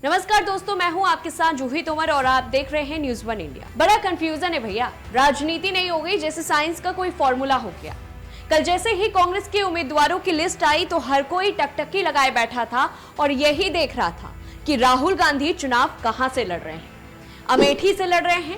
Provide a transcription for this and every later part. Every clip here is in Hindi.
नमस्कार दोस्तों, मैं हूं आपके साथ जूही तोमर और आप देख रहे हैं न्यूज़ वन इंडिया। बड़ा कंफ्यूजन है भैया, राजनीति नहीं हो गई जैसे साइंस का कोई फॉर्मूला हो गया। कल जैसे ही कांग्रेस के उम्मीदवारों की लिस्ट आई तो हर कोई टकटकी लगाए बैठा था और यही देख रहा था कि राहुल गांधी चुनाव कहां से लड़ रहे हैं, अमेठी से लड़ रहे हैं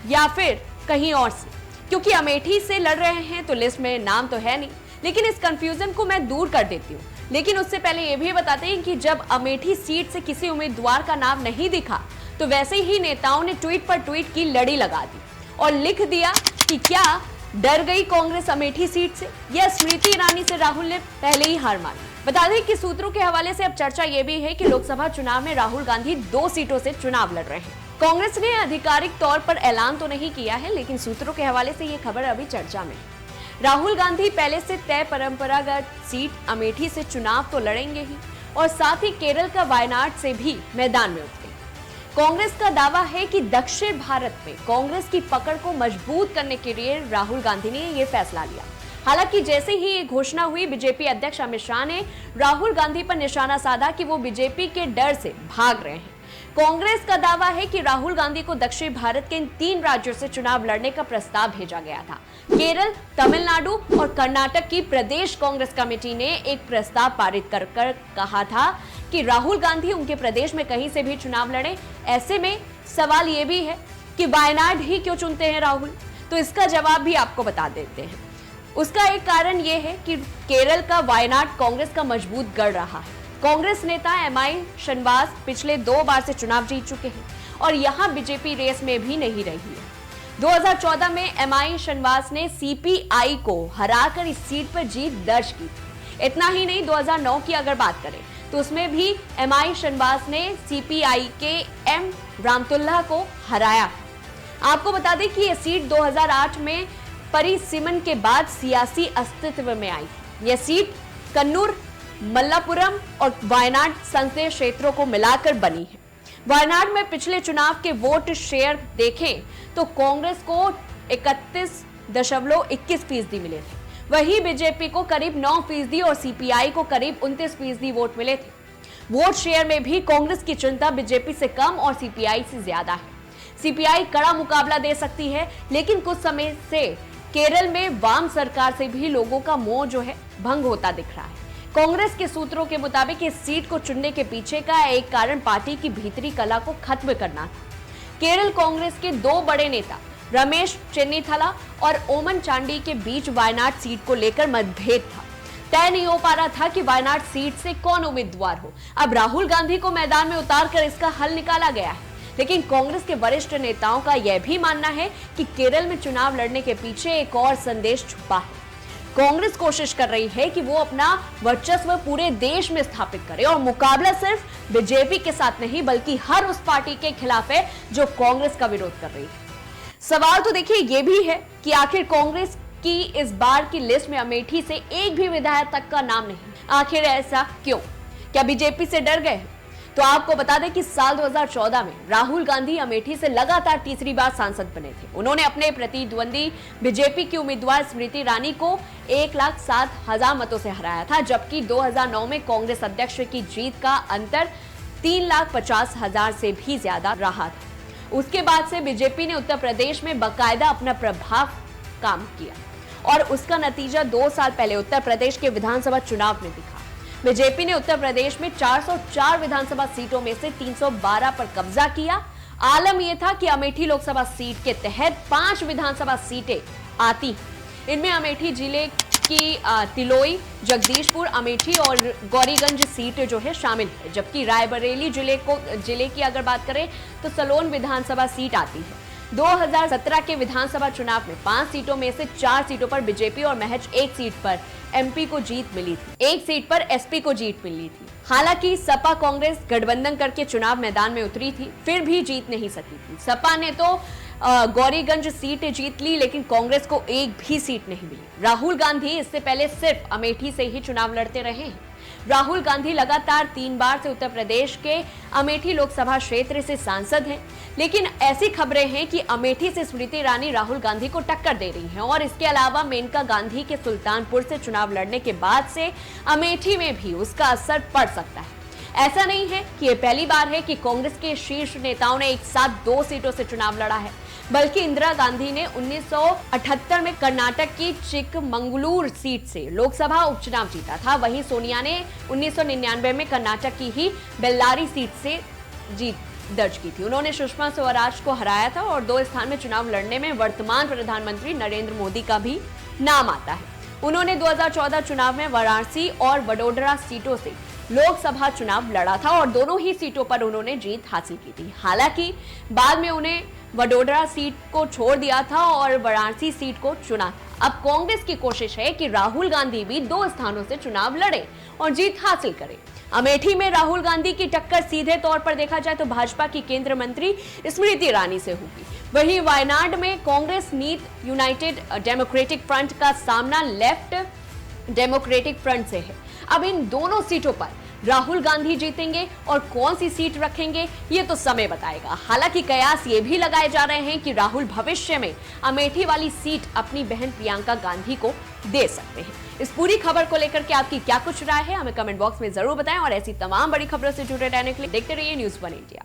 या फिर कहीं और से। क्योंकि अमेठी से लड़ रहे हैं तो लिस्ट में नाम तो है नहीं, लेकिन इस कंफ्यूजन को मैं दूर कर देती हूँ। लेकिन उससे पहले ये भी बताते हैं कि जब अमेठी सीट से किसी उम्मीदवार का नाम नहीं दिखा तो वैसे ही नेताओं ने ट्वीट पर ट्वीट की लड़ी लगा दी और लिख दिया कि क्या डर गई कांग्रेस अमेठी सीट से, या स्मृति ईरानी से राहुल ने पहले ही हार मानी। बता दें कि सूत्रों के हवाले से अब चर्चा ये भी है कि लोकसभा चुनाव में राहुल गांधी 2 सीटों से चुनाव लड़ रहे हैं। कांग्रेस ने आधिकारिक तौर पर ऐलान तो नहीं किया है, लेकिन सूत्रों के हवाले से ये खबर अभी चर्चा में है। राहुल गांधी पहले से तय परंपरागत सीट अमेठी से चुनाव तो लड़ेंगे ही और साथ ही केरल का वायनाड से भी मैदान में उतरेंगे। कांग्रेस का दावा है कि दक्षिण भारत में कांग्रेस की पकड़ को मजबूत करने के लिए राहुल गांधी ने यह फैसला लिया। हालांकि जैसे ही ये घोषणा हुई, बीजेपी अध्यक्ष अमित शाह ने राहुल गांधी पर निशाना साधा कि वो बीजेपी के डर से भाग रहे हैं। कांग्रेस का दावा है कि राहुल गांधी को दक्षिण भारत के इन 3 राज्यों से चुनाव लड़ने का प्रस्ताव भेजा गया था। केरल, तमिलनाडु और कर्नाटक की प्रदेश कांग्रेस कमेटी ने एक प्रस्ताव पारित कर कहा था कि राहुल गांधी उनके प्रदेश में कहीं से भी चुनाव लड़े। ऐसे में सवाल ये भी है कि वायनाड ही क्यों चुनते हैं राहुल, तो इसका जवाब भी आपको बता देते हैं। उसका एक कारण यह है कि केरल का वायनाड कांग्रेस का मजबूत गढ़ रहा है। कांग्रेस नेता एमआई शनवास पिछले 2 बार से चुनाव जीत चुके हैं और यहां बीजेपी रेस में भी नहीं रही है। 2014 में एमआई शनवास ने सीपीआई को हराकर इस सीट पर जीत दर्ज की। इतना ही नहीं, 2009 की अगर बात करें तो उसमें भी एमआई शनवास ने सीपीआई के एम रामतुल्लाह को हराया। आपको बता दें कि यह सीट 2008 में परिसीमन के बाद सियासी अस्तित्व में आई। यह सीट कन्नूर, मल्लापुरम और वायनाड संसदीय क्षेत्रों को मिलाकर बनी है। वायनाड में पिछले चुनाव के वोट शेयर देखें तो कांग्रेस को 31.21% मिले थे, वहीं बीजेपी को करीब 9% और सीपीआई को करीब 29% वोट मिले थे। वोट शेयर में भी कांग्रेस की चिंता बीजेपी से कम और सीपीआई से ज्यादा है। सीपीआई कड़ा मुकाबला दे सकती है, लेकिन कुछ समय से केरल में वाम सरकार से भी लोगों का मोह जो है भंग होता दिख रहा है। कांग्रेस के सूत्रों के मुताबिक इस सीट को चुनने के पीछे का एक कारण पार्टी की भीतरी कला को खत्म करना था। केरल कांग्रेस के 2 बड़े नेता रमेश चेन्नीथला और ओमन चांडी के बीच वायनाड सीट को लेकर मतभेद था। तय नहीं हो पा रहा था कि वायनाड सीट से कौन उम्मीदवार हो। अब राहुल गांधी को मैदान में उतारकर इसका हल निकाला गया है, लेकिन कांग्रेस के वरिष्ठ नेताओं का यह भी मानना है कि केरल में चुनाव लड़ने के पीछे एक और संदेश छुपा है। कांग्रेस कोशिश कर रही है कि वो अपना वर्चस्व पूरे देश में स्थापित करे और मुकाबला सिर्फ बीजेपी के साथ नहीं बल्कि हर उस पार्टी के खिलाफ है जो कांग्रेस का विरोध कर रही है। सवाल तो देखिए ये भी है कि आखिर कांग्रेस की इस बार की लिस्ट में अमेठी से एक भी विधायक तक का नाम नहीं। आखिर ऐसा क्यों? क्या बीजेपी से डर गए? तो आपको बता दें कि साल 2014 में राहुल गांधी अमेठी से लगातार तीसरी बार सांसद बने थे। उन्होंने अपने प्रतिद्वंदी बीजेपी की उम्मीदवार स्मृति ईरानी को 1,07,000 मतों से हराया था, जबकि 2009 में कांग्रेस अध्यक्ष की जीत का अंतर 3,50,000 से भी ज्यादा रहा था। उसके बाद से बीजेपी ने उत्तर प्रदेश में बाकायदा अपना प्रभाव काम किया और उसका नतीजा 2 साल पहले उत्तर प्रदेश के विधानसभा चुनाव में दिखा। बीजेपी ने उत्तर प्रदेश में 404 विधानसभा सीटों में से 312 पर कब्जा किया। आलम यह था कि अमेठी लोकसभा सीट के तहत 5 विधानसभा सीटें आती। इनमें अमेठी जिले की तिलोई, जगदीशपुर, अमेठी और गौरीगंज सीट जो है शामिल है, जबकि रायबरेली जिले की अगर बात करें तो सलोन विधानसभा सीट आती है। 2017 के विधानसभा चुनाव में 5 सीटों में से 4 सीटों पर बीजेपी और महज 1 सीट पर एमपी को जीत मिली थी, 1 सीट पर एसपी को जीत मिली थी। हालांकि सपा कांग्रेस गठबंधन करके चुनाव मैदान में उतरी थी, फिर भी जीत नहीं सकी थी। सपा ने तो गौरीगंज सीट जीत ली, लेकिन कांग्रेस को एक भी सीट नहीं मिली। राहुल गांधी इससे पहले सिर्फ अमेठी से ही चुनाव लड़ते रहे हैं। राहुल गांधी लगातार 3 बार से उत्तर प्रदेश के अमेठी लोकसभा क्षेत्र से सांसद हैं, लेकिन ऐसी खबरें हैं कि अमेठी से स्मृति ईरानी राहुल गांधी को टक्कर दे रही हैं और इसके अलावा मेनका गांधी के सुल्तानपुर से चुनाव लड़ने के बाद से अमेठी में भी उसका असर पड़ सकता है। ऐसा नहीं है कि ये पहली बार है कि कांग्रेस के शीर्ष नेताओं ने एक साथ 2 सीटों से चुनाव लड़ा है, बल्कि इंदिरा गांधी ने 1978 में कर्नाटक की चिकमंगलूर सीट से लोकसभा उपचुनाव जीता था। वहीं सोनिया ने 1999 में कर्नाटक की ही बेल्लारी सीट से जीत दर्ज की थी। उन्होंने सुषमा स्वराज को हराया था और 2 स्थान में चुनाव लड़ने में वर्तमान प्रधानमंत्री नरेंद्र मोदी का भी नाम आता है। उन्होंने 2014 चुनाव में वाराणसी और वडोदरा सीटों से लोकसभा चुनाव लड़ा था और दोनों ही सीटों पर उन्होंने जीत हासिल की थी। हालांकि बाद में उन्हें वडोदरा सीट को छोड़ दिया था और वाराणसी सीट को चुना था। अब कांग्रेस की कोशिश है कि राहुल गांधी भी 2 स्थानों से चुनाव लड़े और जीत हासिल करें। अमेठी में राहुल गांधी की टक्कर सीधे तौर पर देखा जाए तो भाजपा की केंद्रीय मंत्री स्मृति ईरानी से होगी। वहीं वायनाड में कांग्रेस नीत यूनाइटेड डेमोक्रेटिक फ्रंट का सामना लेफ्ट डेमोक्रेटिक फ्रंट से है। अब इन दोनों सीटों पर राहुल गांधी जीतेंगे और कौन सी सीट रखेंगे ये तो समय बताएगा। हालांकि कयास ये भी लगाए जा रहे हैं कि राहुल भविष्य में अमेठी वाली सीट अपनी बहन प्रियंका गांधी को दे सकते हैं। इस पूरी खबर को लेकर के आपकी क्या कुछ राय है, हमें कमेंट बॉक्स में जरूर बताएं और ऐसी तमाम बड़ी खबरों से जुड़े रहने के लिए देखते रहिए न्यूज़ 1 इंडिया।